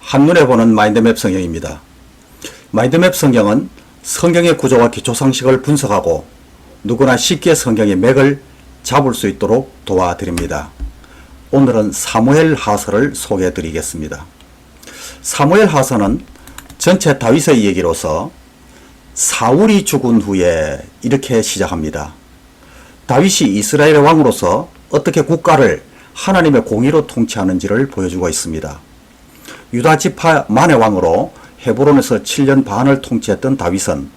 한눈에 보는 마인드맵 성경입니다. 마인드맵 성경은 성경의 구조와 기초상식을 분석하고 누구나 쉽게 성경의 맥을 잡을 수 있도록 도와드립니다. 오늘은 사무엘 하서를 소개해 드리겠습니다. 사무엘 하서는 전체 다윗의 이야기로서 사울이 죽은 후에 이렇게 시작합니다. 다윗이 이스라엘의 왕으로서 어떻게 국가를 하나님의 공의로 통치하는지를 보여주고 있습니다. 유다 지파 만의 왕으로 헤브론에서 7년 반을 통치했던 다윗은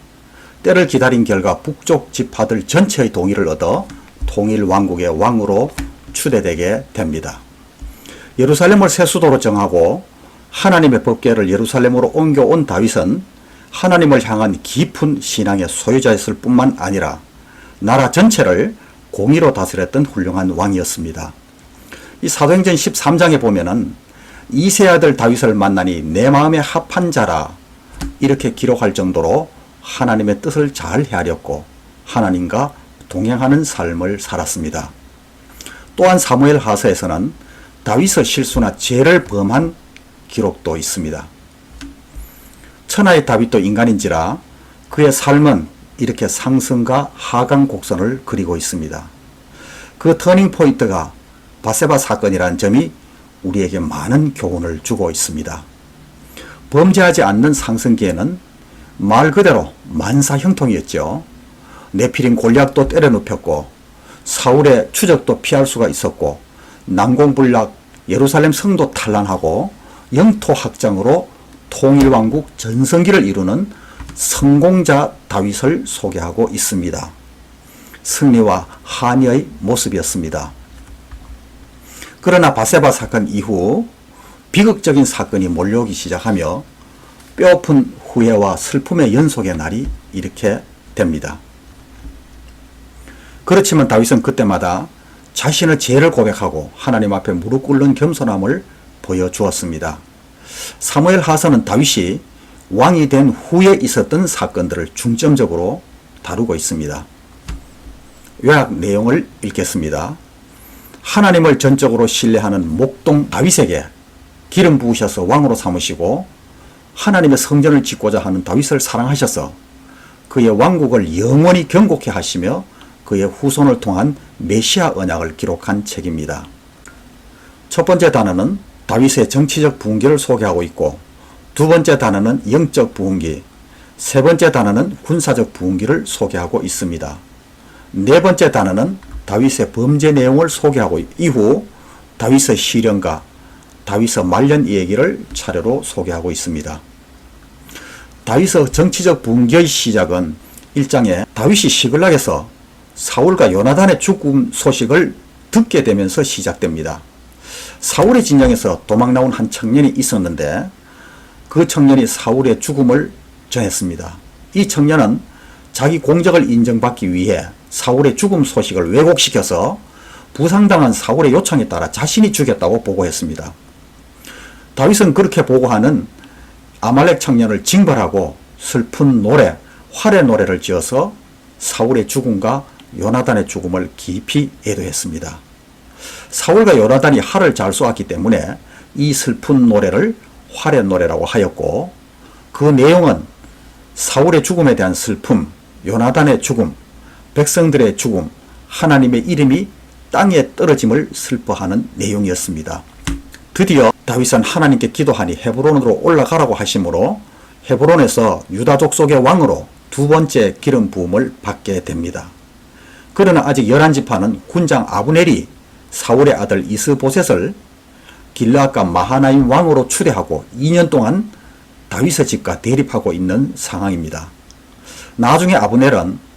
때를 기다린 결과 북쪽 지파들 전체의 동의를 얻어 통일 왕국의 왕으로 추대되게 됩니다. 예루살렘을 새 수도로 정하고 하나님의 법궤를 예루살렘으로 옮겨온 다윗은 하나님을 향한 깊은 신앙의 소유자였을 뿐만 아니라 나라 전체를 공의로 다스렸던 훌륭한 왕이었습니다. 이 사도행전 13장에 보면은 이세 아들 다윗을 만나니 내 마음에 합한 자라 이렇게 기록할 정도로 하나님의 뜻을 잘 헤아렸고 하나님과 동행하는 삶을 살았습니다. 또한 사무엘 하서에서는 다윗의 실수나 죄를 범한 기록도 있습니다. 천하의 다윗도 인간인지라 그의 삶은 이렇게 상승과 하강 곡선을 그리고 있습니다. 그 터닝 포인트가 바세바 사건이라는 점이 우리에게 많은 교훈을 주고 있습니다. 범죄하지 않는 상승기에는 말 그대로 만사형통이었죠. 네피림 골리앗도 때려 눕혔고 사울의 추적도 피할 수가 있었고 난공불락 예루살렘 성도 탈환하고 영토 확장으로 통일왕국 전성기를 이루는 성공자 다윗을 소개하고 있습니다. 승리와 한의의 모습이었습니다. 그러나 바세바 사건 이후 비극적인 사건이 몰려오기 시작하며 뼈아픈 후회와 슬픔의 연속의 날이 이렇게 됩니다. 그렇지만 다윗은 그때마다 자신의 죄를 고백하고 하나님 앞에 무릎 꿇는 겸손함을 보여주었습니다. 사무엘 하서는 다윗이 왕이 된 후에 있었던 사건들을 중점적으로 다루고 있습니다. 요약 내용을 읽겠습니다. 하나님을 전적으로 신뢰하는 목동 다윗에게 기름 부으셔서 왕으로 삼으시고 하나님의 성전을 짓고자 하는 다윗을 사랑하셔서 그의 왕국을 영원히 경고케 하시며 그의 후손을 통한 메시아 언약을 기록한 책입니다. 첫 번째 단어는 다윗의 정치적 부흥기를 소개하고 있고 두 번째 단어는 영적 부흥기, 세 번째 단어는 군사적 부흥기를 소개하고 있습니다. 네 번째 단어는 다윗의 범죄 내용을 소개하고 이후 다윗의 시련과 다윗의 말년 이야기를 차례로 소개하고 있습니다. 다윗의 정치적 부흥기의 시작은 1장에 다윗이 시글락에서 사울과 요나단의 죽음 소식을 듣게 되면서 시작됩니다. 사울의 진영에서 도망 나온 한 청년이 있었는데 그 청년이 사울의 죽음을 전했습니다. 이 청년은 자기 공적을 인정받기 위해 사울의 죽음 소식을 왜곡시켜서 부상당한 사울의 요청에 따라 자신이 죽였다고 보고했습니다. 다윗은 그렇게 보고하는 아말렉 청년을 징벌하고 슬픈 노래, 활의 노래를 지어서 사울의 죽음과 요나단의 죽음을 깊이 애도했습니다. 사울과 요나단이 활을 잘 쏘았기 때문에 이 슬픈 노래를 활의 노래라고 하였고 그 내용은 사울의 죽음에 대한 슬픔, 요나단의 죽음, 백성들의 죽음, 하나님의 이름이 땅에 떨어짐을 슬퍼하는 내용이었습니다. 드디어 다윗은 하나님께 기도하니 헤브론으로 올라가라고 하심으로 헤브론에서 유다 족속의 왕으로 두 번째 기름 부음을 받게 됩니다. 그러나 아직 11지파는 군장 아브넬이 사울의 아들 이스보셋을 길르앗과 마하나임 왕으로 추대하고 2년 동안 다윗의 집과 대립하고 있는 상황입니다. 나중에 아브넬은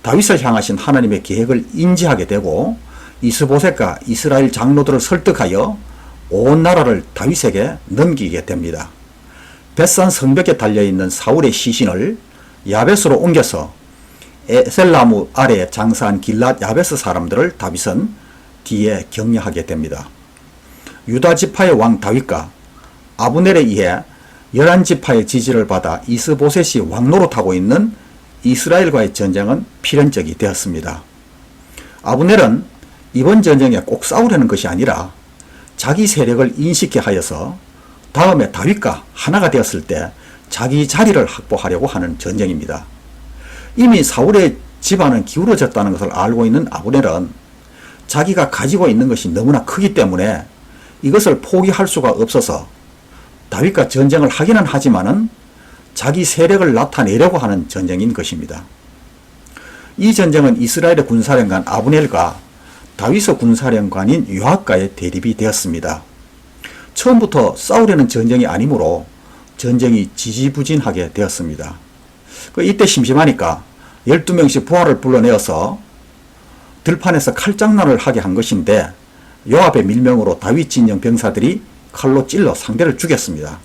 다윗을 향하신 하나님의 계획을 인지하게 되고 이스보셋과 이스라엘 장로들을 설득하여 온 나라를 다윗에게 넘기게 됩니다. 벳산 성벽에 달려있는 사울의 시신을 야벳으로 옮겨서 에셀나무 아래에 장사한 길랏 야베스 사람들을 다윗은 뒤에 격려하게 됩니다. 유다 지파의 왕 다윗과 아브넬에 의해 11지파의 지지를 받아 이스보셋이 왕노릇하고 있는 이스라엘과의 전쟁은 필연적이 되었습니다. 아브넬은 이번 전쟁에 꼭 싸우려는 것이 아니라 자기 세력을 인식케 하여서 다음에 다윗과 하나가 되었을 때 자기 자리를 확보하려고 하는 전쟁입니다. 이미 사울의 집안은 기울어졌다는 것을 알고 있는 아브넬은 자기가 가지고 있는 것이 너무나 크기 때문에 이것을 포기할 수가 없어서 다윗과 전쟁을 하기는 하지만은 자기 세력을 나타내려고 하는 전쟁인 것입니다. 이 전쟁은 이스라엘의 군사령관 아브넬과 다윗의 군사령관인 요압과의 대립이 되었습니다. 처음부터 싸우려는 전쟁이 아니므로 전쟁이 지지부진하게 되었습니다. 이때 심심하니까 12명씩 부하를 불러내어서 들판에서 칼장난을 하게 한 것인데 요압의 밀명으로 다윗 진영 병사들이 칼로 찔러 상대를 죽였습니다.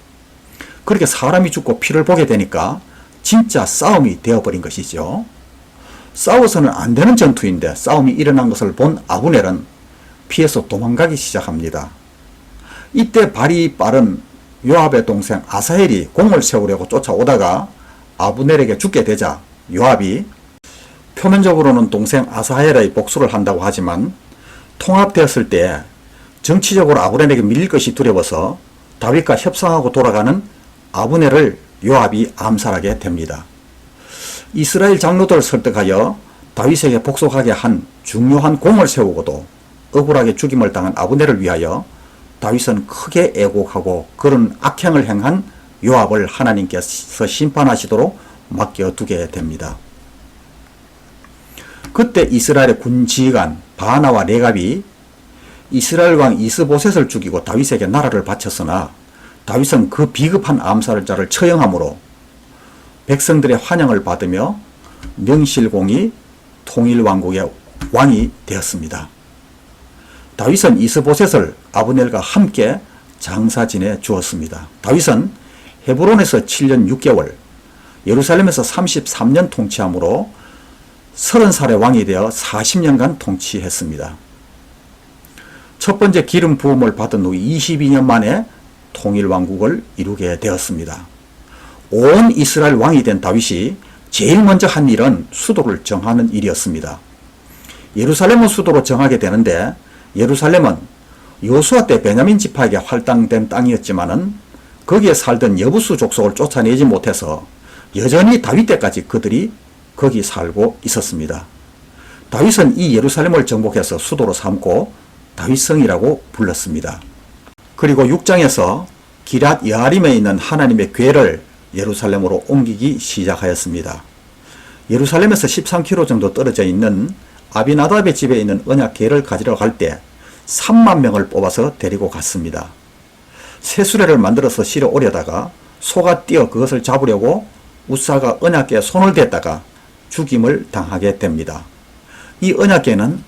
그렇게 사람이 죽고 피를 보게 되니까 진짜 싸움이 되어버린 것이죠. 싸워서는 안 되는 전투인데 싸움이 일어난 것을 본 아브넬은 피해서 도망가기 시작합니다. 이때 발이 빠른 요압의 동생 아사헬이 공을 세우려고 쫓아오다가 아브넬에게 죽게 되자 요압이 표면적으로는 동생 아사헬의 복수를 한다고 하지만 통합되었을 때 정치적으로 아브넬에게 밀릴 것이 두려워서 다윗과 협상하고 돌아가는 아브넬을 요압이 암살하게 됩니다. 이스라엘 장로들을 설득하여 다윗에게 복속하게 한 중요한 공을 세우고도 억울하게 죽임을 당한 아브넬을 위하여 다윗은 크게 애곡하고 그런 악행을 행한 요압을 하나님께서 심판하시도록 맡겨두게 됩니다. 그때 이스라엘의 군지휘관 바나와 레갑이 이스라엘 왕 이스보셋을 죽이고 다윗에게 나라를 바쳤으나 다윗은 그 비겁한 암살자를 처형함으로 백성들의 환영을 받으며 명실공히 통일왕국의 왕이 되었습니다. 다윗은 이스보셋을 아브넬과 함께 장사 지내 주었습니다. 다윗은 헤브론에서 7년 6개월, 예루살렘에서 33년 통치함으로 30살의 왕이 되어 40년간 통치했습니다. 첫 번째 기름 부음을 받은 후 22년 만에 통일왕국을 이루게 되었습니다. 온 이스라엘 왕이 된 다윗이 제일 먼저 한 일은 수도를 정하는 일이었습니다. 예루살렘은 수도로 정하게 되는데 예루살렘은 여호수아 때 베냐민 지파에게 할당된 땅이었지만은 거기에 살던 여부수 족속을 쫓아내지 못해서 여전히 다윗 때까지 그들이 거기 살고 있었습니다. 다윗은 이 예루살렘을 정복해서 수도로 삼고 다윗성이라고 불렀습니다. 그리고 6장에서 기럇 여아림에 있는 하나님의 궤를 예루살렘으로 옮기기 시작하였습니다. 예루살렘에서 13km 정도 떨어져 있는 아비나답의 집에 있는 언약궤를 가지러 갈 때 3만 명을 뽑아서 데리고 갔습니다. 새수레를 만들어서 실어 오려다가 소가 뛰어 그것을 잡으려고 우사가 언약궤에 손을 댔다가 죽임을 당하게 됩니다. 이 언약궤는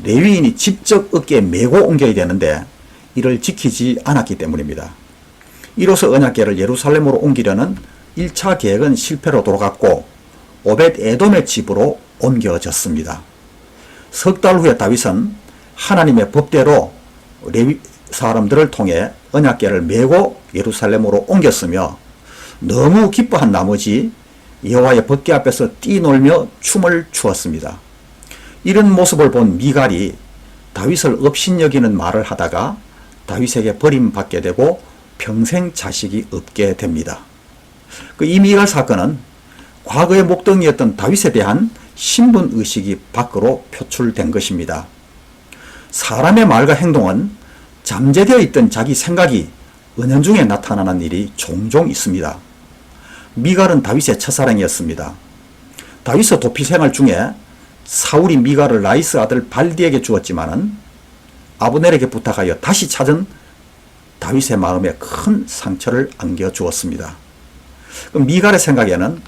레위인이 직접 어깨에 메고 옮겨야 되는데 이를 지키지 않았기 때문입니다. 이로써 언약궤를 예루살렘으로 옮기려는 1차 계획은 실패로 돌아갔고 오벳 에돔의 집으로 옮겨졌습니다. 석 달 후에 다윗은 하나님의 법대로 레위 사람들을 통해 언약궤를 메고 예루살렘으로 옮겼으며 너무 기뻐한 나머지 여호와의 법궤 앞에서 뛰놀며 춤을 추었습니다. 이런 모습을 본 미갈이 다윗을 업신여기는 말을 하다가 다윗에게 버림받게 되고 평생 자식이 없게 됩니다. 이 미갈 사건은 과거의 목동이었던 다윗에 대한 신분의식이 밖으로 표출된 것입니다. 사람의 말과 행동은 잠재되어 있던 자기 생각이 은연중에 나타나는 일이 종종 있습니다. 미갈은 다윗의 첫사랑이었습니다. 다윗의 도피 생활 중에 사울이 미갈을 라이스 아들 발디에게 주었지만은 아브넬에게 부탁하여 다시 찾은 다윗의 마음에 큰 상처를 안겨주었습니다. 미갈의 생각에는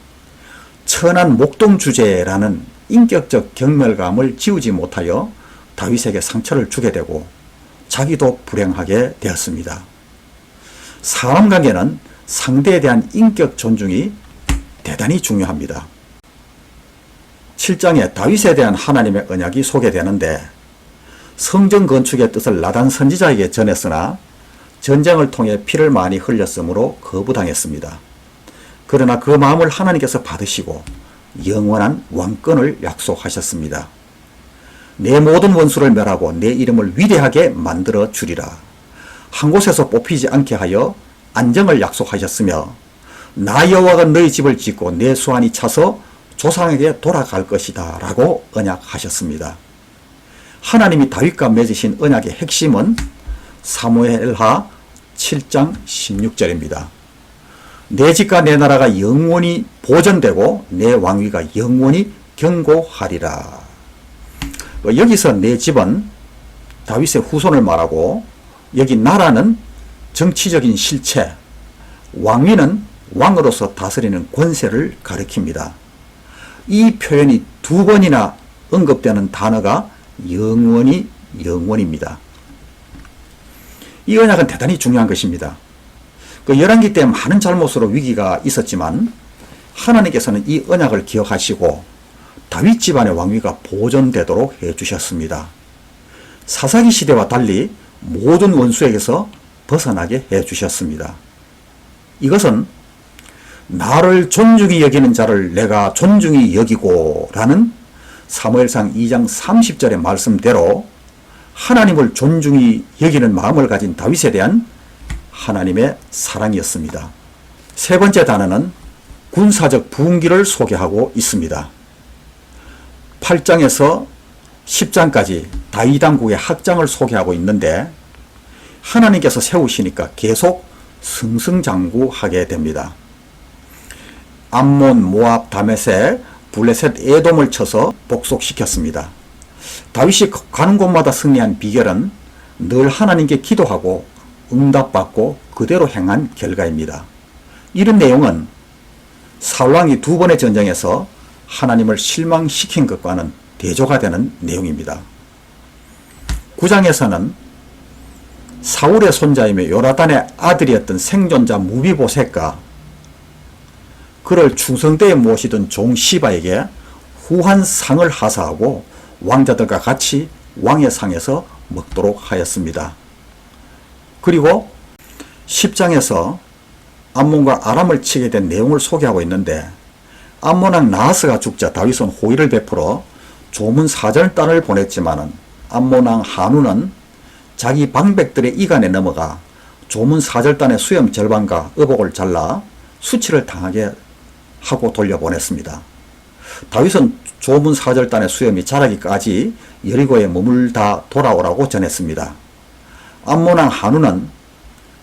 천한 목동 주제라는 인격적 경멸감을 지우지 못하여 다윗에게 상처를 주게 되고 자기도 불행하게 되었습니다. 사람 관계는 상대에 대한 인격 존중이 대단히 중요합니다. 7장에 다윗에 대한 하나님의 언약이 소개되는데 성전 건축의 뜻을 나단 선지자에게 전했으나 전쟁을 통해 피를 많이 흘렸으므로 거부당했습니다. 그러나 그 마음을 하나님께서 받으시고 영원한 왕권을 약속하셨습니다. 내 모든 원수를 멸하고 내 이름을 위대하게 만들어 주리라. 한 곳에서 뽑히지 않게 하여 안정을 약속하셨으며 나 여호와가 너희 집을 짓고 내 수완이 차서 조상에게 돌아갈 것이다 라고 언약하셨습니다. 하나님이 다윗과 맺으신 언약의 핵심은 사무엘하 7장 16절입니다. 내 집과 내 나라가 영원히 보존되고 내 왕위가 영원히 견고하리라. 여기서 내 집은 다윗의 후손을 말하고 여기 나라는 정치적인 실체, 왕위는 왕으로서 다스리는 권세를 가리킵니다. 이 표현이 두 번이나 언급되는 단어가 영원입니다. 이 언약은 대단히 중요한 것입니다. 열왕기 때 많은 잘못으로 위기가 있었지만 하나님께서는 이 언약을 기억하시고 다윗 집안의 왕위가 보존되도록 해주셨습니다. 사사기 시대와 달리 모든 원수에게서 벗어나게 해주셨습니다. 이것은 나를 존중히 여기는 자를 내가 존중히 여기고 라는 사무엘상 2장 30절의 말씀대로 하나님을 존중히 여기는 마음을 가진 다윗에 대한 하나님의 사랑이었습니다. 세 번째 단어는 군사적 부흥기를 소개하고 있습니다. 8장에서 10장까지 다윗 왕국의 학장을 소개하고 있는데 하나님께서 세우시니까 계속 승승장구하게 됩니다. 암몬, 모압, 다메섹, 블레셋, 에돔을 쳐서 복속시켰습니다. 다윗이 가는 곳마다 승리한 비결은 늘 하나님께 기도하고 응답받고 그대로 행한 결과입니다. 이런 내용은 사울왕이 두 번의 전쟁에서 하나님을 실망시킨 것과는 대조가 되는 내용입니다. 9장에서는 사울의 손자이며 요나단의 아들이었던 생존자 무비보셋과 그를 충성대에 모시던 종 시바에게 후한 상을 하사하고 왕자들과 같이 왕의 상에서 먹도록 하였습니다. 그리고 10장에서 암몬과 아람을 치게 된 내용을 소개하고 있는데 암몬왕 나하스가 죽자 다윗은 호의를 베풀어 조문 사절단을 보냈지만은 암몬왕 한우는 자기 방백들의 이간에 넘어가 조문 사절단의 수염 절반과 의복을 잘라 수치를 당하게 하고 돌려보냈습니다. 다윗은 조문 사절단의 수염이 자라기까지 여리고에 머물다 돌아오라고 전했습니다. 암몬왕 한우는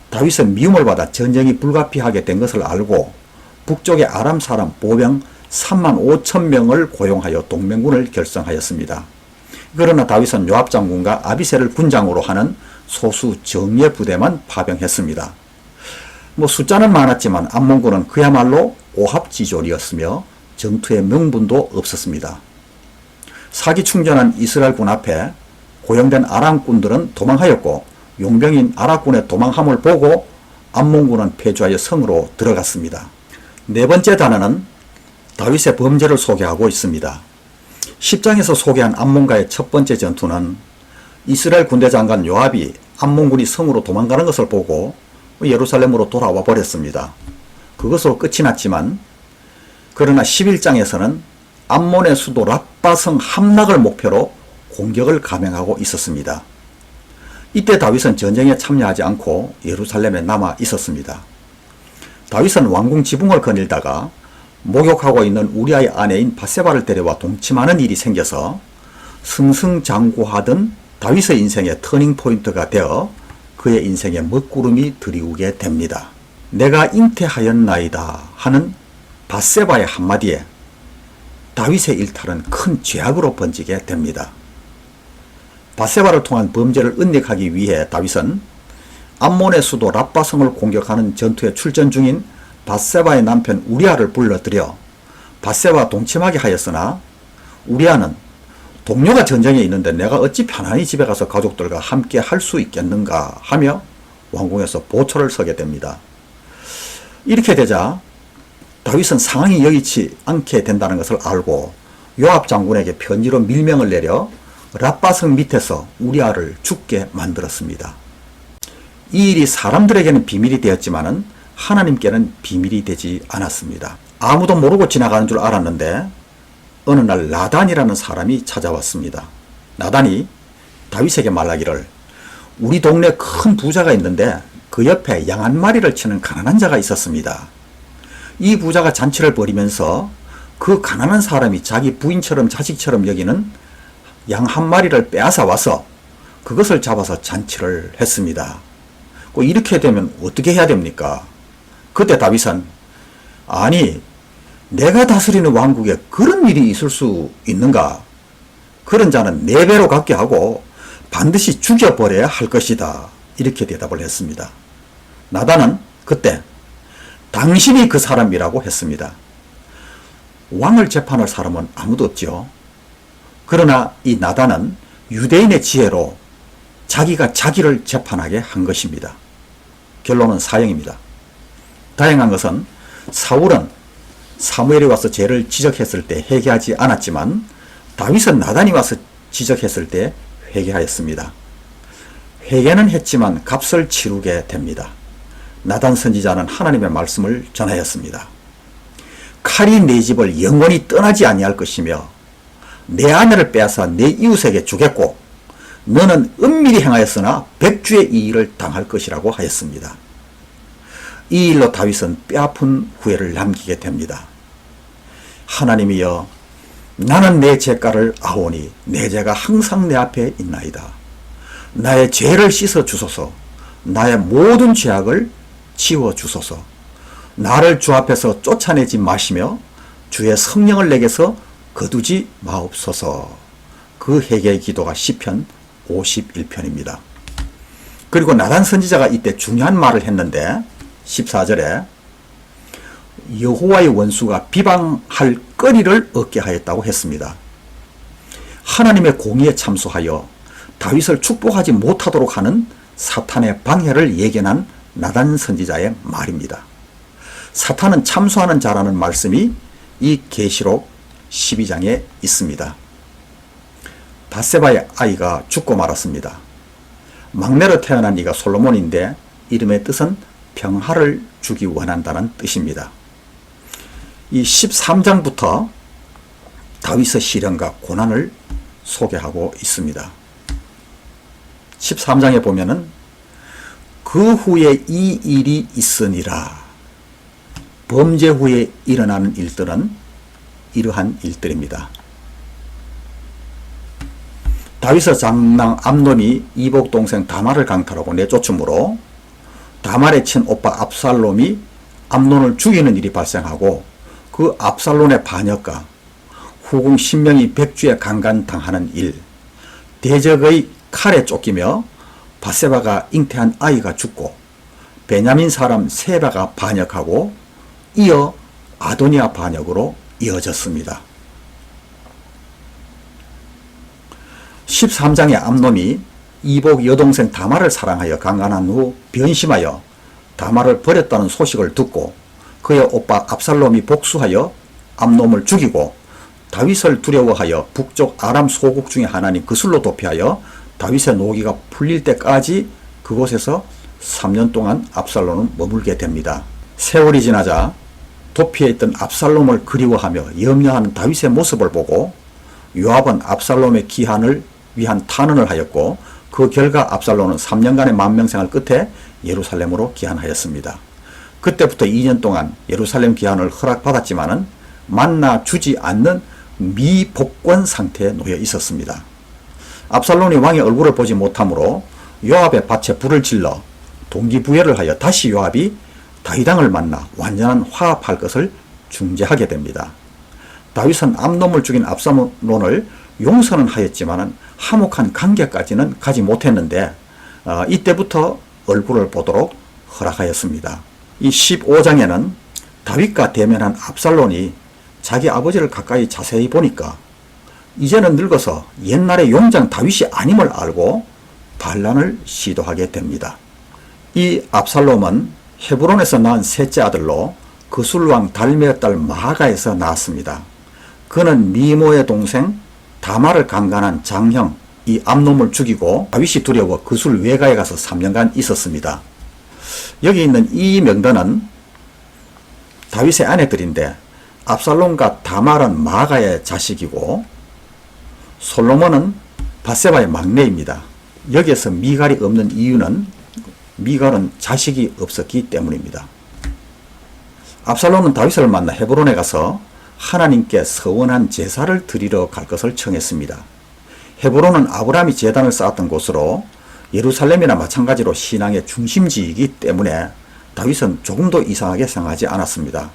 다윗의 미움을 받아 전쟁이 불가피하게 된 것을 알고 북쪽의 아람 사람 보병 3만 5천 명을 고용하여 동맹군을 결성하였습니다. 그러나 다윗은 요압 장군과 아비새를 군장으로 하는 소수 정예 부대만 파병했습니다. 숫자는 많았지만 암몬군은 그야말로 오합지졸이었으며 전투의 명분도 없었습니다. 사기 충전한 이스라엘군 앞에 고용된 아람군들은 도망하였고 용병인 아랍군의 도망함을 보고 암몬군은 패주하여 성으로 들어갔습니다. 네 번째 단어는 다윗의 범죄를 소개하고 있습니다. 10장에서 소개한 암몬과의 첫 번째 전투는 이스라엘 군대 장관 요압이 암몬군이 성으로 도망가는 것을 보고 예루살렘으로 돌아와 버렸습니다. 그것으로 끝이 났지만 그러나 11장에서는 암몬의 수도 랍바성 함락을 목표로 공격을 감행하고 있었습니다. 이때 다윗은 전쟁에 참여하지 않고 예루살렘에 남아 있었습니다. 다윗은 왕궁 지붕을 거닐다가 목욕하고 있는 우리아의 아내인 밧세바를 데려와 동침하는 일이 생겨서 승승장구하던 다윗의 인생의 터닝포인트가 되어 그의 인생의 먹구름이 들이우게 됩니다. 내가 잉태하였나이다 하는 밧세바의 한마디에 다윗의 일탈은 큰 죄악으로 번지게 됩니다. 밧세바를 통한 범죄를 은닉하기 위해 다윗은 암몬의 수도 랍바성을 공격하는 전투에 출전 중인 밧세바의 남편 우리아를 불러들여 밧세바와 동침하게 하였으나 우리아는 동료가 전쟁에 있는데 내가 어찌 편안히 집에 가서 가족들과 함께 할 수 있겠는가 하며 왕궁에서 보초를 서게 됩니다. 이렇게 되자 다윗은 상황이 여의치 않게 된다는 것을 알고 요압 장군에게 편지로 밀명을 내려 랍바성 밑에서 우리아를 죽게 만들었습니다. 이 일이 사람들에게는 비밀이 되었지만은 하나님께는 비밀이 되지 않았습니다. 아무도 모르고 지나가는 줄 알았는데 어느 날 나단이라는 사람이 찾아왔습니다. 나단이 다윗에게 말하기를 우리 동네 큰 부자가 있는데 그 그 옆에 양 한 마리를 치는 가난한 자가 있었습니다. 이 부자가 잔치를 벌이면서 그 가난한 사람이 자기 부인처럼 자식처럼 여기는 양 한 마리를 빼앗아 와서 그것을 잡아서 잔치를 했습니다. 이렇게 되면 어떻게 해야 됩니까? 그때 다윗은 아니 내가 다스리는 왕국에 그런 일이 있을 수 있는가? 그런 자는 4배로 갚게 하고 반드시 죽여버려야 할 것이다. 이렇게 대답을 했습니다. 나단은 그때 당신이 그 사람이라고 했습니다. 왕을 재판할 사람은 아무도 없죠. 그러나 이 나단은 유대인의 지혜로 자기가 자기를 재판하게 한 것입니다. 결론은 사형입니다. 다행한 것은 사울은 사무엘이 와서 죄를 지적했을 때 회개하지 않았지만 다윗은 나단이 와서 지적했을 때 회개하였습니다. 회개는 했지만 값을 치르게 됩니다. 나단 선지자는 하나님의 말씀을 전하였습니다. 칼이 내 집을 영원히 떠나지 아니할 것이며 내 아내를 빼앗아 내 이웃에게 주겠고 너는 은밀히 행하였으나 백주의 이 일을 당할 것이라고 하였습니다. 이 일로 다윗은 뼈아픈 후회를 남기게 됩니다. 하나님이여 나는 내 죄가를 아오니 내 죄가 항상 내 앞에 있나이다. 나의 죄를 씻어 주소서. 나의 모든 죄악을 지워 주소서. 나를 주 앞에서 쫓아내지 마시며 주의 성령을 내게서 거두지 마옵소서. 그 회개의 기도가 시편 51편입니다. 그리고 나단 선지자가 이때 중요한 말을 했는데 14절에 여호와의 원수가 비방할 거리를 얻게 하였다고 했습니다. 하나님의 공의에 참소하여 다윗을 축복하지 못하도록 하는 사탄의 방해를 예견한 나단 선지자의 말입니다. 사탄은 참소하는 자라는 말씀이 이 계시록 12장에 있습니다. 밧세바의 아이가 죽고 말았습니다. 막내로 태어난 이가 솔로몬인데 이름의 뜻은 평화를 주기 원한다는 뜻입니다. 이 13장부터 다윗의 시련과 고난을 소개하고 있습니다. 13장에 보면은 그 후에 이 일이 있으니라. 범죄 후에 일어나는 일들은 이러한 일들입니다. 다윗의 장남 암논이 이복 동생 다말을 강탈하고 내쫓음으로 다말의 친오빠 압살롬이 암논을 죽이는 일이 발생하고 그 압살롬의 반역과 후궁 10명이 백주에 강간당하는 일, 대적의 칼에 쫓기며 밧세바가 잉태한 아이가 죽고 베냐민 사람 세바가 반역하고 이어 아도니아 반역으로 이어졌습니다. 13장의 암논이 이복 여동생 다말을 사랑하여 강간한 후 변심하여 다말을 버렸다는 소식을 듣고 그의 오빠 압살롬이 복수하여 암논을 죽이고 다윗을 두려워하여 북쪽 아람 소국 중의 하나인 그술로 도피하여 다윗의 노기가 풀릴 때까지 그곳에서 3년 동안 압살롬은 머물게 됩니다. 세월이 지나자 도피해 있던 압살롬을 그리워하며 염려하는 다윗의 모습을 보고 요압은 압살롬의 기한을 위한 탄원을 하였고 그 결과 압살롬은 3년간의 만명생활 끝에 예루살렘으로 귀환하였습니다. 그때부터 2년 동안 예루살렘 귀환을 허락받았지만은 만나 주지 않는 미복권 상태에 놓여 있었습니다. 압살롬이 왕의 얼굴을 보지 못하므로 요압의 밭에 불을 질러 동기부여를 하여 다시 요압이 다윗왕을 만나 완전한 화합할 것을 중재하게 됩니다. 다윗은 암논을 죽인 압살롬을 용서는 하였지만 화목한 관계까지는 가지 못했는데 이때부터 얼굴을 보도록 허락하였습니다. 이 15장에는 다윗과 대면한 압살롬이 자기 아버지를 가까이 자세히 보니까 이제는 늙어서 옛날의 용장 다윗이 아님을 알고 반란을 시도하게 됩니다. 이 압살롬은 헤브론에서 낳은 셋째 아들로 그술왕 달메의 딸 마아가에서 낳았습니다. 그는 미모의 동생 다말을 강간한 장형 이 암논을 죽이고 다윗이 두려워 그술 외가에 가서 3년간 있었습니다. 여기 있는 이 명단은 다윗의 아내들인데 압살롬과 다말은 마아가의 자식이고 솔로몬은 밧세바의 막내입니다. 여기에서 미갈이 없는 이유는 미갈은 자식이 없었기 때문입니다. 압살롬은 다윗을 만나 헤브론에 가서 하나님께 서원한 제사를 드리러 갈 것을 청했습니다. 헤브론은 아브라함이 제단을 쌓았던 곳으로 예루살렘이나 마찬가지로 신앙의 중심지이기 때문에 다윗은 조금도 이상하게 생각하지 않았습니다.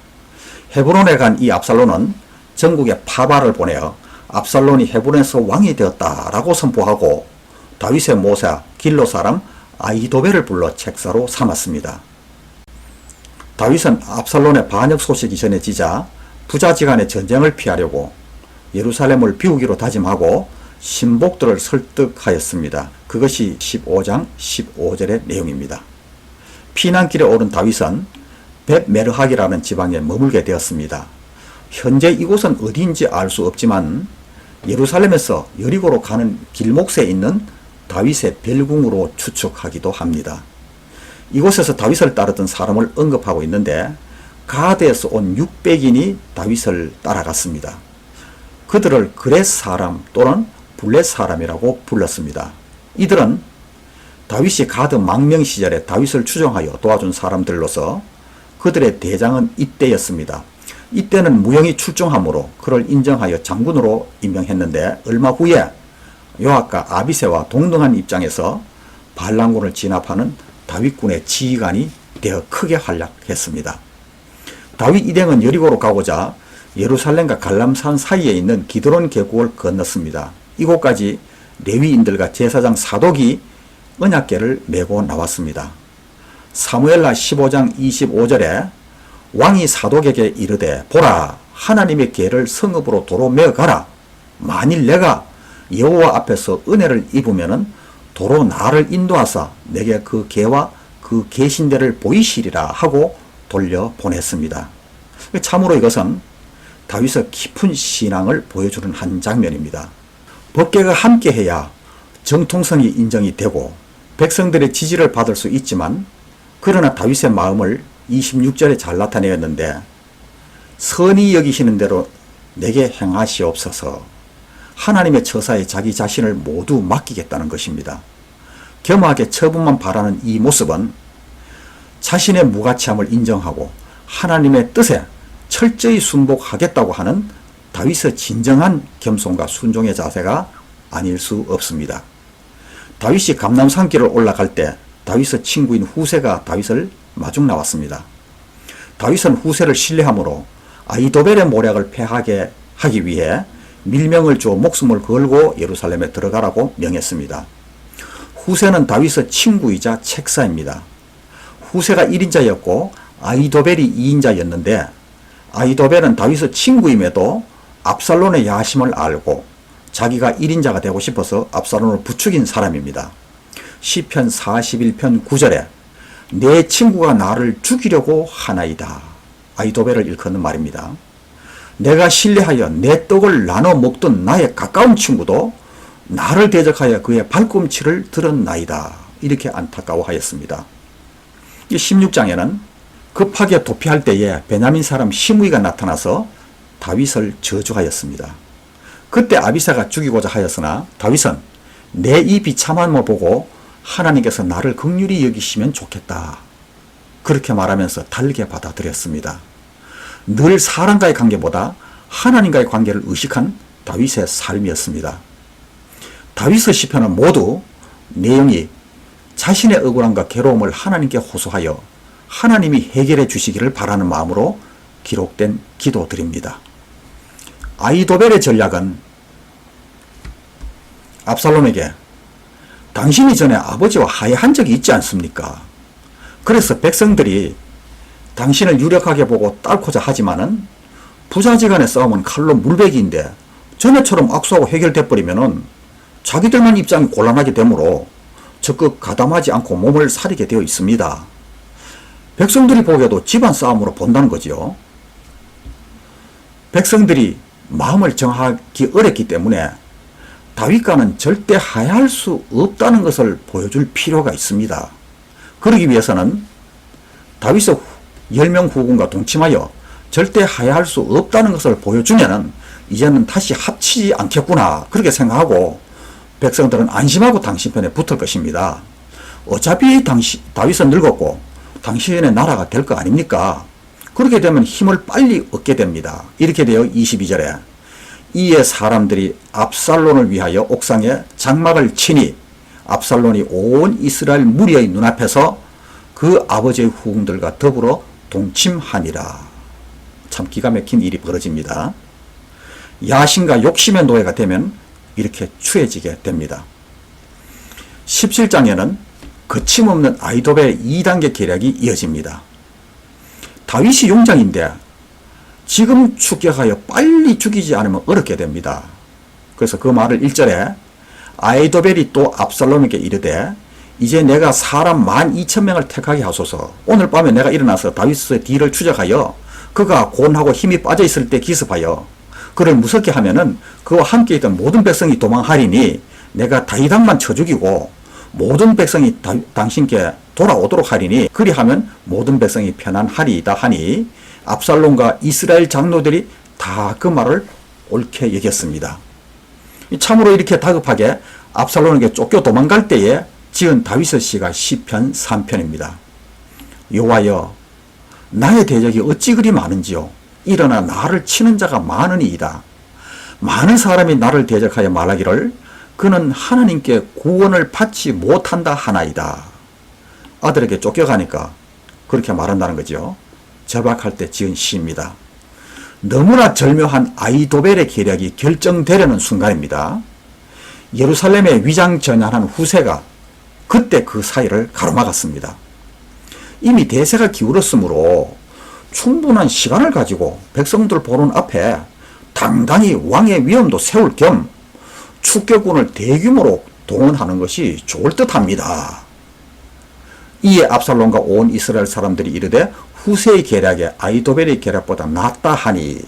헤브론에 간 이 압살롬은 전국에 파바를 보내어 압살롬이 헤브론에서 왕이 되었다라고 선포하고 다윗의 모사 길로 사람 아히도벨을 불러 책사로 삼았습니다. 다윗은 압살롬의 반역 소식이 전해지자 부자지간의 전쟁을 피하려고 예루살렘을 비우기로 다짐하고 신복들을 설득하였습니다. 그것이 15장 15절의 내용입니다. 피난길에 오른 다윗은 벳메르학이라는 지방에 머물게 되었습니다. 현재 이곳은 어디인지 알 수 없지만 예루살렘에서 여리고로 가는 길목에 있는 다윗의 별궁으로 추측하기도 합니다. 이곳에서 다윗을 따르던 사람을 언급하고 있는데 가드에서 온 600인이 다윗을 따라갔습니다. 그들을 그렛 사람 또는 블렛 사람이라고 불렀습니다. 이들은 다윗이 가드 망명 시절에 다윗을 추종하여 도와준 사람들로서 그들의 대장은 이때였습니다. 이때는 무용이 출중하므로 그를 인정하여 장군으로 임명했는데 얼마 후에 요압과 아비새와 동등한 입장에서 반란군을 진압하는 다윗군의 지휘관이 되어 크게 활약했습니다. 다윗 일행은 여리고로 가고자 예루살렘과 갈람산 사이에 있는 기드론 계곡을 건넜습니다. 이곳까지 레위인들과 제사장 사독이 언약궤를 메고 나왔습니다. 사무엘하 15장 25절에 왕이 사독에게 이르되 보라 하나님의 궤를 성읍으로 도로 메어가라. 만일 내가 여호와 앞에서 은혜를 입으면은 도로 나를 인도하사 내게 그 궤와 그 계신대를 보이시리라 하고 돌려보냈습니다. 참으로 이것은 다윗의 깊은 신앙을 보여주는 한 장면입니다. 법궤가 함께해야 정통성이 인정이 되고 백성들의 지지를 받을 수 있지만 그러나 다윗의 마음을 26절에 잘 나타내었는데 선히 여기시는 대로 내게 행하시옵소서. 하나님의 처사에 자기 자신을 모두 맡기겠다는 것입니다. 겸하게 처분만 바라는 이 모습은 자신의 무가치함을 인정하고 하나님의 뜻에 철저히 순복하겠다고 하는 다윗의 진정한 겸손과 순종의 자세가 아닐 수 없습니다. 다윗이 감람산길을 올라갈 때 다윗의 친구인 후세가 다윗을 마중 나왔습니다. 다윗은 후세를 신뢰함으로 아히도벨의 모략을 패하게 하기 위해 밀명을 주어 목숨을 걸고 예루살렘에 들어가라고 명했습니다. 후세는 다윗의 친구이자 책사입니다. 후세가 1인자였고 아히도벨이 2인자였는데 아히도벨은 다윗의 친구임에도 압살롬의 야심을 알고 자기가 1인자가 되고 싶어서 압살롬을 부추긴 사람입니다. 시편 41편 9절에 내 친구가 나를 죽이려고 하나이다. 아히도벨을 일컫는 말입니다. 내가 신뢰하여 내 떡을 나눠 먹던 나의 가까운 친구도 나를 대적하여 그의 발꿈치를 들었나이다. 이렇게 안타까워하였습니다. 16장에는 급하게 도피할 때에 베냐민 사람 시므이가 나타나서 다윗을 저주하였습니다. 그때 아비새가 죽이고자 하였으나 다윗은 내 이 비참함을 보고 하나님께서 나를 긍휼히 여기시면 좋겠다. 그렇게 말하면서 달게 받아들였습니다. 늘 사람과의 관계보다 하나님과의 관계를 의식한 다윗의 삶이었습니다. 다윗의 시편은 모두 내용이 자신의 억울함과 괴로움을 하나님께 호소하여 하나님이 해결해 주시기를 바라는 마음으로 기록된 기도들입니다. 아히도벨의 전략은 압살롬에게 당신이 전에 아버지와 화해한 적이 있지 않습니까? 그래서 백성들이 당신을 유력하게 보고 딸고자 하지만은 부자지간의 싸움은 칼로 물베기인데 전에처럼 악수하고 해결돼 버리면은 자기들만 입장이 곤란하게 되므로 적극 가담하지 않고 몸을 사리게 되어 있습니다. 백성들이 보기에도 집안 싸움으로 본다는 거지요. 백성들이 마음을 정하기 어렵기 때문에 다윗과는 절대 화해할 수 없다는 것을 보여줄 필요가 있습니다. 그러기 위해서는 다윗의 10명 후군과 동침하여 절대 화해할 수 없다는 것을 보여주면은 이제는 다시 합치지 않겠구나 그렇게 생각하고 백성들은 안심하고 당신 편에 붙을 것입니다. 어차피 다윗은 늙었고 당신의 나라가 될 거 아닙니까? 그렇게 되면 힘을 빨리 얻게 됩니다. 이렇게 되어 22절에 이에 사람들이 압살론을 위하여 옥상에 장막을 치니 압살론이 온 이스라엘 무리의 눈앞에서 그 아버지의 후궁들과 더불어 동침하니라. 참 기가 막힌 일이 벌어집니다. 야심과 욕심의 노예가 되면 이렇게 추해지게 됩니다. 17장에는 거침없는 아이도벨의 2단계 계략이 이어집니다. 다윗이 용장인데 지금 추격하여 빨리 죽이지 않으면 어렵게 됩니다. 그래서 그 말을 1절에 아이도벨이 또 압살롬에게 이르되 이제 내가 사람 12,000명을 택하게 하소서. 오늘 밤에 내가 일어나서 다윗의 뒤를 추적하여 그가 곤하고 힘이 빠져 있을 때 기습하여 그를 무섭게 하면은 그와 함께 있던 모든 백성이 도망하리니 내가 다윗왕만 쳐 죽이고 모든 백성이 당신께 돌아오도록 하리니 그리하면 모든 백성이 편안하리이다 하니 압살롬과 이스라엘 장로들이 다 그 말을 옳게 여겼습니다. 참으로 이렇게 다급하게 압살롬에게 쫓겨 도망갈 때에 지은 다윗의 시가 시편 3편입니다. 여호와여 나의 대적이 어찌 그리 많은지요. 일어나 나를 치는 자가 많으니이다. 많은 사람이 나를 대적하여 말하기를 그는 하나님께 구원을 받지 못한다 하나이다. 아들에게 쫓겨가니까 그렇게 말한다는 거죠. 절박할 때 지은 시입니다. 너무나 절묘한 아이도벨의 계략이 결정되려는 순간입니다. 예루살렘에 위장전환한 후세가 그때 그 사이를 가로막았습니다. 이미 대세가 기울었으므로 충분한 시간을 가지고 백성들 보는 앞에 당당히 왕의 위엄도 세울 겸 축교군을 대규모로 동원하는 것이 좋을 듯합니다. 이에 압살롬과 온 이스라엘 사람들이 이르되 후세의 계략에 아이도벨의 계략보다 낫다 하니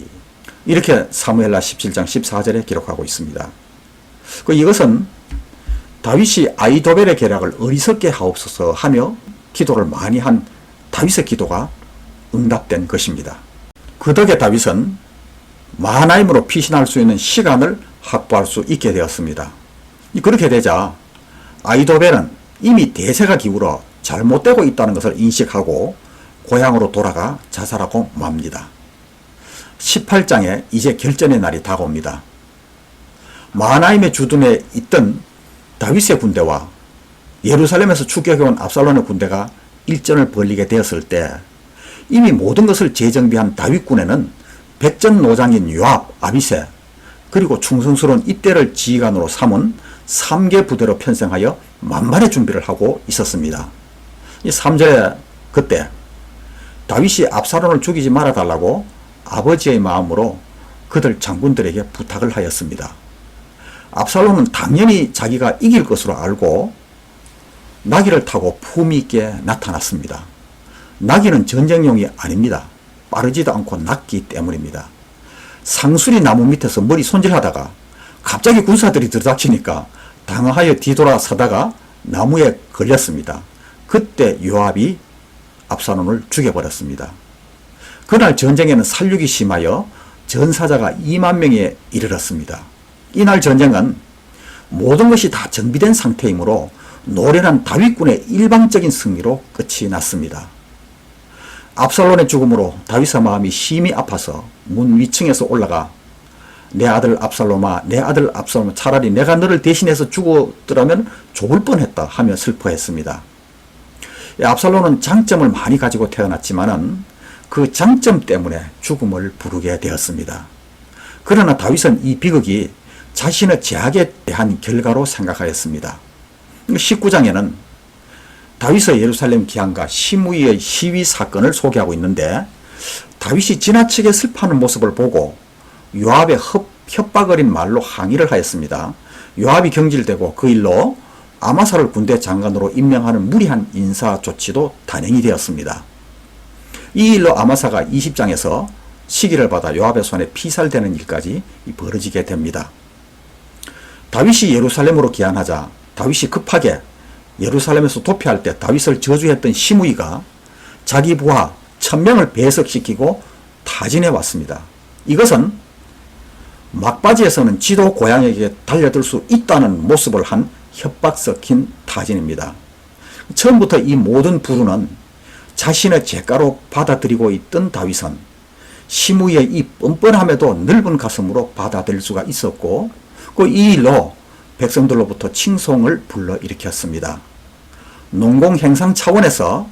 이렇게 사무엘하 17장 14절에 기록하고 있습니다. 이것은 다윗이 아이도벨의 계략을 어리석게 하옵소서 하며 기도를 많이 한 다윗의 기도가 응답된 것입니다. 그 덕에 다윗은 마하나임으로 피신할 수 있는 시간을 확보할 수 있게 되었습니다. 그렇게 되자 아이도벨은 이미 대세가 기울어 잘못되고 있다는 것을 인식하고 고향으로 돌아가 자살하고 맙니다. 18장에 이제 결전의 날이 다가옵니다. 마하나임의 주둔에 있던 다윗의 군대와 예루살렘에서 추격해온 압살롬의 군대가 일전을 벌이게 되었을 때 이미 모든 것을 재정비한 다윗군에는 백전노장인 요압, 아비새 그리고 충성스러운 이때를 지휘관으로 삼은 3개 부대로 편성하여 만반의 준비를 하고 있었습니다. 이 3절에 그때 다윗이 압살롬을 죽이지 말아달라고 아버지의 마음으로 그들 장군들에게 부탁을 하였습니다. 압살롬은 당연히 자기가 이길 것으로 알고 나귀를 타고 품위 있게 나타났습니다. 나귀는 전쟁용이 아닙니다. 빠르지도 않고 낮기 때문입니다. 상수리 나무 밑에서 머리 손질하다가 갑자기 군사들이 들이닥치니까 당황하여 뒤돌아 서다가 나무에 걸렸습니다. 그때 요압이 압살롬을 죽여버렸습니다. 그날 전쟁에는 살육이 심하여 전사자가 2만 명에 이르렀습니다. 이날 전쟁은 모든 것이 다 정비된 상태이므로 노련한 다윗군의 일방적인 승리로 끝이 났습니다. 압살롬의 죽음으로 다윗의 마음이 심히 아파서 문 위층에서 올라가 내 아들 압살롬아, 내 아들 압살롬아, 차라리 내가 너를 대신해서 죽었더라면 좋을 뻔했다 하며 슬퍼했습니다. 압살롬은 장점을 많이 가지고 태어났지만은 그 장점 때문에 죽음을 부르게 되었습니다. 그러나 다윗은 이 비극이 자신의 죄악에 대한 결과로 생각하였습니다. 19장에는 다윗의 예루살렘 기항과 시므이의 시위 사건을 소개하고 있는데 다윗이 지나치게 슬퍼하는 모습을 보고 요압의 협박 어린 말로 항의를 하였습니다. 요압이 경질되고 그 일로 아마사를 군대 장관으로 임명하는 무리한 인사 조치도 단행이 되었습니다. 이 일로 아마사가 20장에서 시기를 받아 요압의 손에 피살되는 일까지 벌어지게 됩니다. 다윗이 예루살렘으로 귀환하자 다윗이 급하게 예루살렘에서 도피할 때 다윗을 저주했던 시므이가 자기 부하 1000명을 배석시키고 타진해 왔습니다. 이것은 막바지에서는 지도 고향에게 달려들 수 있다는 모습을 한 협박 섞인 타진입니다. 처음부터 이 모든 부류는 자신의 죄가로 받아들이고 있던 다윗은 시므이의 이 뻔뻔함에도 넓은 가슴으로 받아들일 수가 있었고 이 일로 백성들로부터 칭송을 불러일으켰습니다. 농공행상 차원에서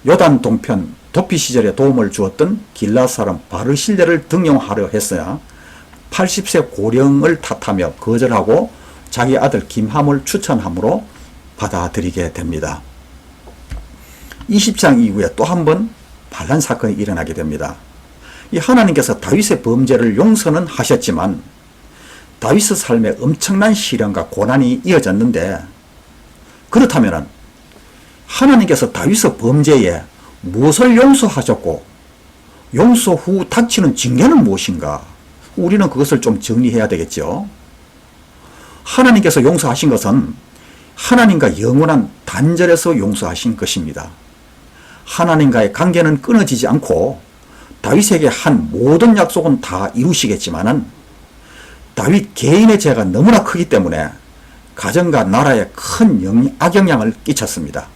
요단 동편 도피 시절에 도움을 주었던 길앗 사람 바르실레를 등용하려 했으나 80세 고령을 탓하며 거절하고 자기 아들 김함을 추천함으로 받아들이게 됩니다. 20장 이후에 또 한 번 반란 사건이 일어나게 됩니다. 이 하나님께서 다윗의 범죄를 용서는 하셨지만 다윗의 삶에 엄청난 시련과 고난이 이어졌는데, 그렇다면 하나님께서 다윗의 범죄에 무엇을 용서하셨고 용서 후 닥치는 징계는 무엇인가? 우리는 그것을 좀 정리해야 되겠죠. 하나님께서 용서하신 것은 하나님과 영원한 단절에서 용서하신 것입니다. 하나님과의 관계는 끊어지지 않고 다윗에게 한 모든 약속은 다 이루시겠지만은 다윗 개인의 죄가 너무나 크기 때문에 가정과 나라에 큰 악영향을 끼쳤습니다.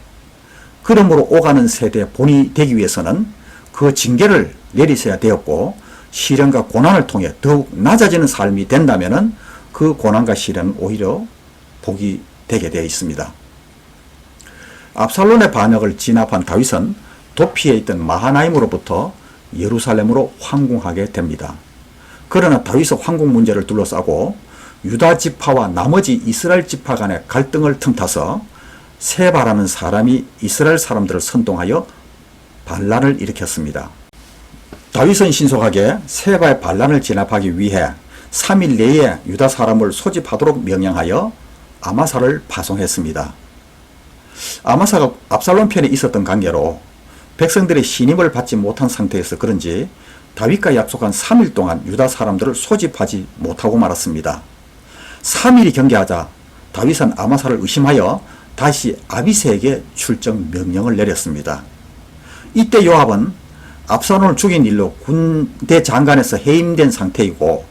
그러므로 오가는 세대의 본이 되기 위해서는 그 징계를 내리셔야 되었고, 시련과 고난을 통해 더욱 낮아지는 삶이 된다면 그 고난과 시련은 오히려 복이 되게 되어 있습니다. 압살롬의 반역을 진압한 다윗은 도피해 있던 마하나임으로부터 예루살렘으로 황궁하게 됩니다. 그러나 다윗의 황궁 문제를 둘러싸고 유다 지파와 나머지 이스라엘 지파 간의 갈등을 틈타서 세바라는 사람이 이스라엘 사람들을 선동하여 반란을 일으켰습니다. 다윗은 신속하게 세바의 반란을 진압하기 위해 3일 내에 유다 사람을 소집하도록 명령하여 아마사를 파송했습니다. 아마사가 압살롬 편에 있었던 관계로 백성들의 신임을 받지 못한 상태에서 그런지 다윗과 약속한 3일 동안 유다 사람들을 소집하지 못하고 말았습니다. 3일이 경계하자 다윗은 아마사를 의심하여 다시 아비새에게 출정 명령을 내렸습니다. 이때 요압은 압살롬을 죽인 일로 군대 장관에서 해임된 상태이고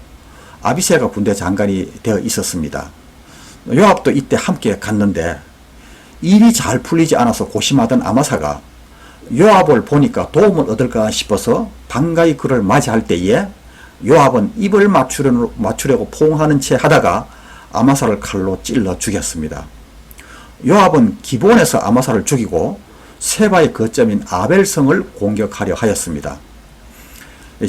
아비새가 군대 장관이 되어 있었습니다. 요압도 이때 함께 갔는데 일이 잘 풀리지 않아서 고심하던 아마사가 요압을 보니까 도움을 얻을까 싶어서 반가이 그를 맞이할 때에 요압은 입을 맞추려고 포옹하는 채 하다가 아마사를 칼로 찔러 죽였습니다. 요압은 기본에서 아마사를 죽이고 세바의 거점인 아벨성을 공격하려 하였습니다.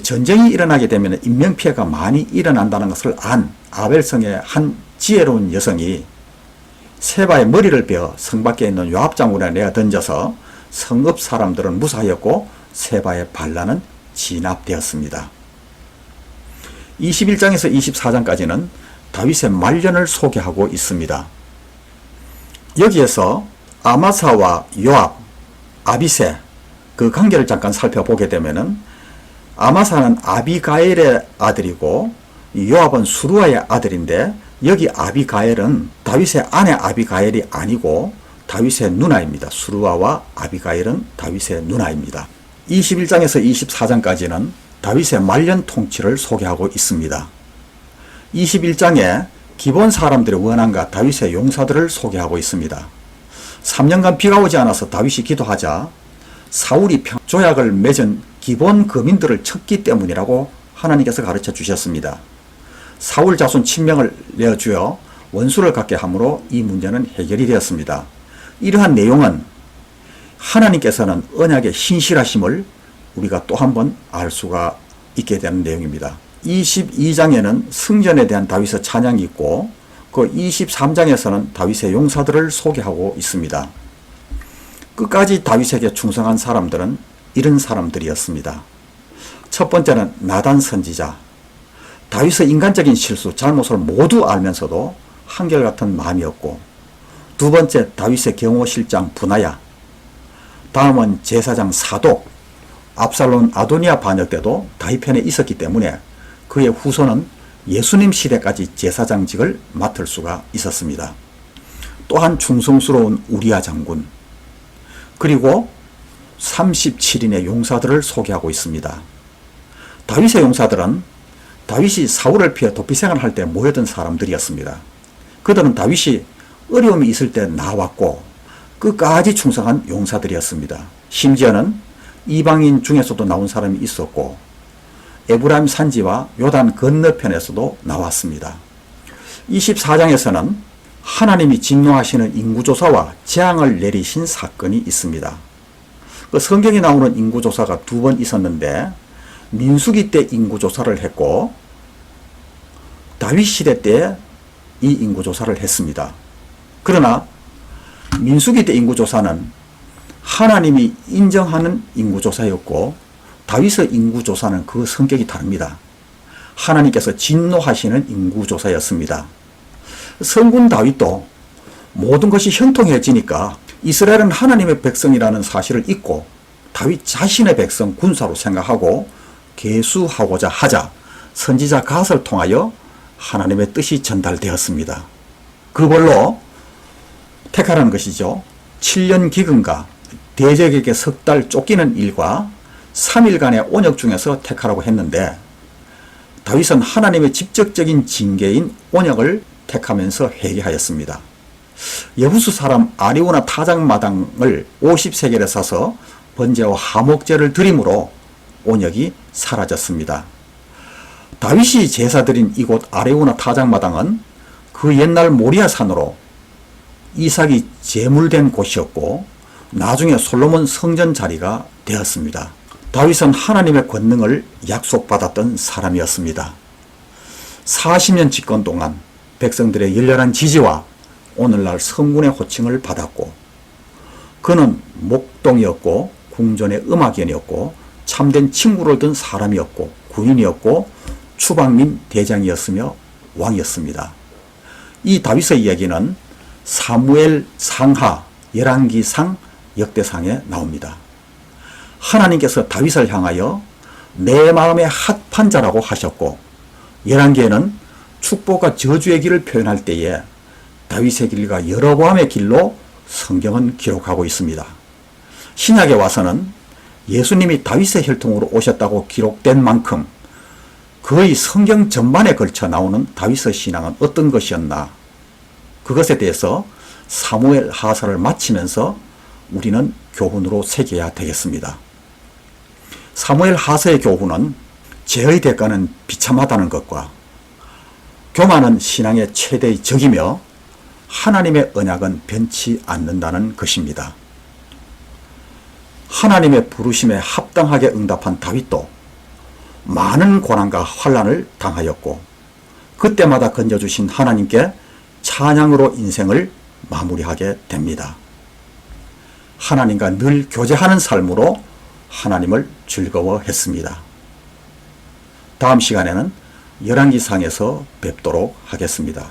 전쟁이 일어나게 되면 인명피해가 많이 일어난다는 것을 안 아벨성의 한 지혜로운 여성이 세바의 머리를 베어 성 밖에 있는 요압 장군에 내어 던져서 성읍 사람들은 무사하였고 세바의 반란은 진압되었습니다. 21장에서 24장까지는 다윗의 말년을 소개하고 있습니다. 여기에서 아마사와 요압, 아비새 그 관계를 잠깐 살펴보게 되면은 아마사는 아비가엘의 아들이고 요압은 수루아의 아들인데, 여기 아비가엘은 다윗의 아내 아비가엘이 아니고 다윗의 누나입니다. 수루아와 아비가엘은 다윗의 누나입니다. 21장에서 24장까지는 다윗의 말년 통치를 소개하고 있습니다. 21장에 기본 사람들의 원한과 다윗의 용사들을 소개하고 있습니다. 3년간 비가 오지 않아서 다윗이 기도하자 사울이 조약을 맺은 기본 거민들을 쳤기 때문이라고 하나님께서 가르쳐 주셨습니다. 사울 자손 친명을 내어주어 원수를 갖게 함으로 이 문제는 해결이 되었습니다. 이러한 내용은 하나님께서는 언약의 신실하심을 우리가 또 한 번 알 수가 있게 되는 내용입니다. 22장에는 승전에 대한 다윗의 찬양이 있고 그 23장에서는 다윗의 용사들을 소개하고 있습니다. 끝까지 다윗에게 충성한 사람들은 이런 사람들이었습니다. 첫 번째는 나단 선지자. 다윗의 인간적인 실수, 잘못을 모두 알면서도 한결같은 마음이었고, 두 번째 다윗의 경호실장 분하야. 다음은 제사장 사독. 압살롬 아도니아 반역 때도 다윗 편에 있었기 때문에 그의 후손은 예수님 시대까지 제사장직을 맡을 수가 있었습니다. 또한 충성스러운 우리아 장군, 그리고 37인의 용사들을 소개하고 있습니다. 다윗의 용사들은 다윗이 사울을 피해 도피생활을 할 때 모여든 사람들이었습니다. 그들은 다윗이 어려움이 있을 때 나왔고 끝까지 충성한 용사들이었습니다. 심지어는 이방인 중에서도 나온 사람이 있었고 에브라임 산지와 요단 건너편에서도 나왔습니다. 24장에서는 하나님이 진노하시는 인구조사와 재앙을 내리신 사건이 있습니다. 그 성경에 나오는 인구조사가 두 번 있었는데 민수기 때 인구조사를 했고 다윗 시대 때 이 인구조사를 했습니다. 그러나 민수기 때 인구조사는 하나님이 인정하는 인구조사였고 다윗의 인구조사는 그 성격이 다릅니다. 하나님께서 진노하시는 인구조사였습니다. 성군 다윗도 모든 것이 형통해지니까 이스라엘은 하나님의 백성이라는 사실을 잊고 다윗 자신의 백성 군사로 생각하고 계수하고자 하자 선지자 갓을 통하여 하나님의 뜻이 전달되었습니다. 그걸로 택하라는 것이죠. 7년 기근과 대적에게 석 달 쫓기는 일과 3일간의 온역 중에서 택하라고 했는데 다윗은 하나님의 직접적인 징계인 온역을 택하면서 회개하였습니다. 여부수 사람 아리우나 타작마당을 50세겔에 사서 번제와 화목제를 드림으로 온역이 사라졌습니다. 다윗이 제사 드린 이곳 아레우나 타작마당은 그 옛날 모리아산으로 이삭이 제물된 곳이었고 나중에 솔로몬 성전 자리가 되었습니다. 다윗은 하나님의 권능을 약속받았던 사람이었습니다. 40년 집권 동안 백성들의 열렬한 지지와 오늘날 성군의 호칭을 받았고 그는 목동이었고 궁전의 음악연이었고 참된 친구를 둔 사람이었고 군인이었고 추방민 대장이었으며 왕이었습니다. 이 다윗의 이야기는 사무엘 상하, 열왕기상, 역대상에 나옵니다. 하나님께서 다윗을 향하여 내 마음의 합판자라고 하셨고 열왕기에는 축복과 저주의 길을 표현할 때에 다윗의 길과 여로보암의 길로 성경은 기록하고 있습니다. 신약에 와서는 예수님이 다윗의 혈통으로 오셨다고 기록된 만큼 거의 성경 전반에 걸쳐 나오는 다윗의 신앙은 어떤 것이었나? 그것에 대해서 사무엘 하사를 마치면서 우리는 교훈으로 새겨야 되겠습니다. 사무엘 하사의 교훈은 죄의 대가는 비참하다는 것과 교만은 신앙의 최대의 적이며 하나님의 언약은 변치 않는다는 것입니다. 하나님의 부르심에 합당하게 응답한 다윗도 많은 고난과 환난을 당하였고 그때마다 건져주신 하나님께 찬양으로 인생을 마무리하게 됩니다. 하나님과 늘 교제하는 삶으로 하나님을 즐거워했습니다. 다음 시간에는 열왕기상에서 뵙도록 하겠습니다.